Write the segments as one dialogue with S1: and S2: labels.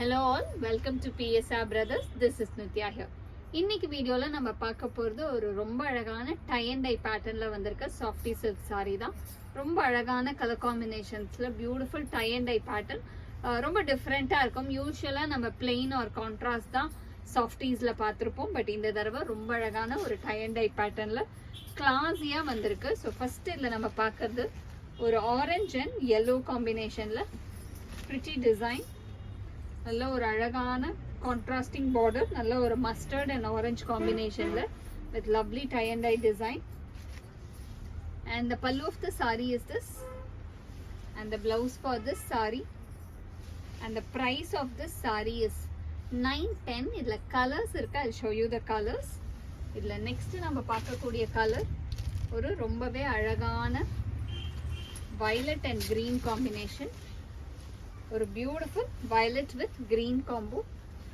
S1: Hello all, welcome to PSR Brothers. This is Nitya here. இன்னைக்கு வீடியோல நம்ம பார்க்க போறது ஒரு ரொம்ப அழகான டை அண்ட் டை பேட்டர்ன்ல வந்திருக்க சாஃப்டி சில்க் saree தான். ரொம்ப அழகான கலர் காம்பினேஷன்ஸ்ல beautiful tie and dye pattern. ரொம்ப டிஃப்ரெண்டா இருக்கும். யூசுவலா நம்ம பிளெயின் ஆர் கான்ட்ராஸ்ட் தான் சாஃப்டீஸ்ல பார்த்திருப்போம். பட் இந்த தடவை ரொம்ப அழகான ஒரு டை அண்ட் டை பேட்டர்ன்ல கிளாஸியா வந்திருக்கு. ஸோ ஃபர்ஸ்ட் இதுல நம்ம பார்க்கறது ஒரு ஆரஞ்சு அண்ட் yellow காம்பினேஷன்ல pretty டிசைன். நல்ல ஒரு அழகான கான்ட்ராஸ்டிங் பார்டர், நல்ல ஒரு மஸ்டர்ட் அண்ட் ஆரஞ்சு காம்பினேஷன்ல with lovely tie and dye design. And the pallu of the saree is this, and the blouse for this saree, and the price of this saree is 910. இதுல colours இருக்கு. I'll show you the colors. இதுல next நம்ம பார்க்கக்கூடிய colour ஒரு ரொம்பவே அழகான violet and green combination. ஒரு beautiful violet with green combo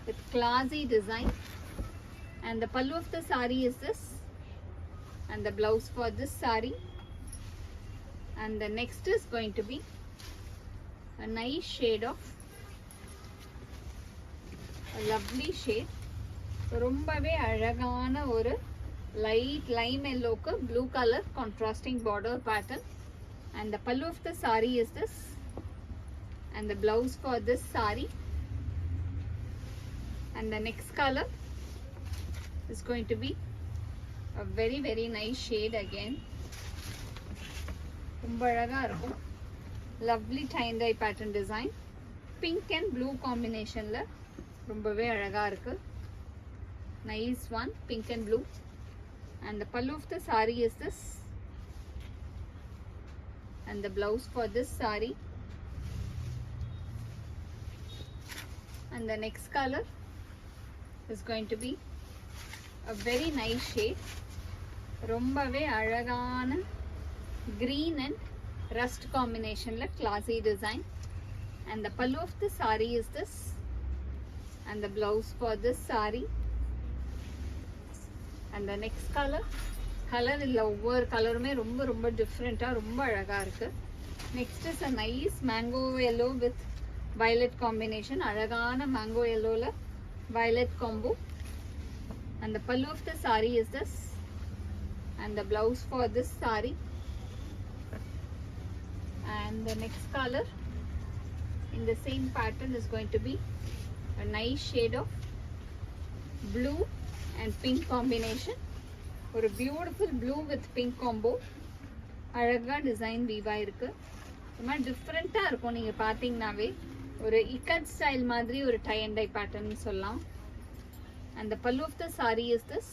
S1: with classy design. And the pallu of the saree is this, and the blouse for this saree. And the next is going to be a nice shade of a lovely shade. ரொம்பவே அழகான ஒரு light lime yellow க்கு blue color contrasting border pattern. And the pallu of the saree is this, and the blouse for this saree. And the next color is going to be a very nice shade again. ரொம்ப அழகா இருக்கும். Lovely tie and dye pattern design. Pink and blue combinationல ரொம்பவே அழகா இருக்கு. Nice one, pink and blue. And the pallu of the saree is this, and the blouse for this saree. And the next color is going to be a very nice shade. ரொம்பவே அழகான green and rust combinationல classy design. And the pallu of the saree is this, and the blouse for this saree. And the next color இல்ல ஒவ்வொரு கலருமே ரொம்ப டிஃப்ரெண்டா ரொம்ப அழகா இருக்கு. Next is a nice mango yellow with violet combination. அழகான mango yellowல violet combo. And the pallu of the saree is this, and the blouse for this saree. And the next color in the same pattern is going to be a nice shade of blue and pink combination. ஒரு beautiful blue with pink combo. அழகா design வீவா இருக்கு. ரொம்ப டிஃப்ரெண்டா இருக்கும். நீங்க பாத்தீங்கன்னாவே ஒரு ikat style மாதிரி ஒரு டை அண்ட் டை பேட்டர்ன் சொல்லலாம். And the pallu of the saree is this,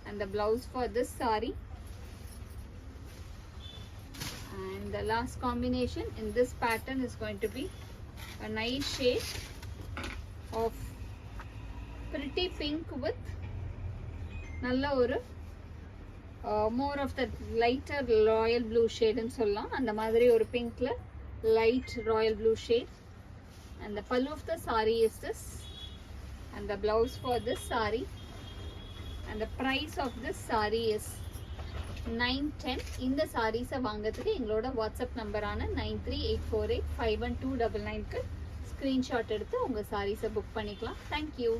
S1: and the blouse for this saree. And the last combination in this pattern is going to be a nice shade of pretty pink with நல்ல ஒரு more of the lighter royal blue shade ன்னு சொல்லலாம். அந்த மாதிரி ஒரு பிங்க்ல light royal blue shade. And the pallu of the saree is this, and the blouse for this saree. And the price of this saree is 910. இந்த sarees வாங்குறதுக்கு எங்களோட WhatsApp நம்பரான 9384851299 க்கு screenshot எடுத்து உங்க sarees புக் பண்ணிக்கலாம். Thank you.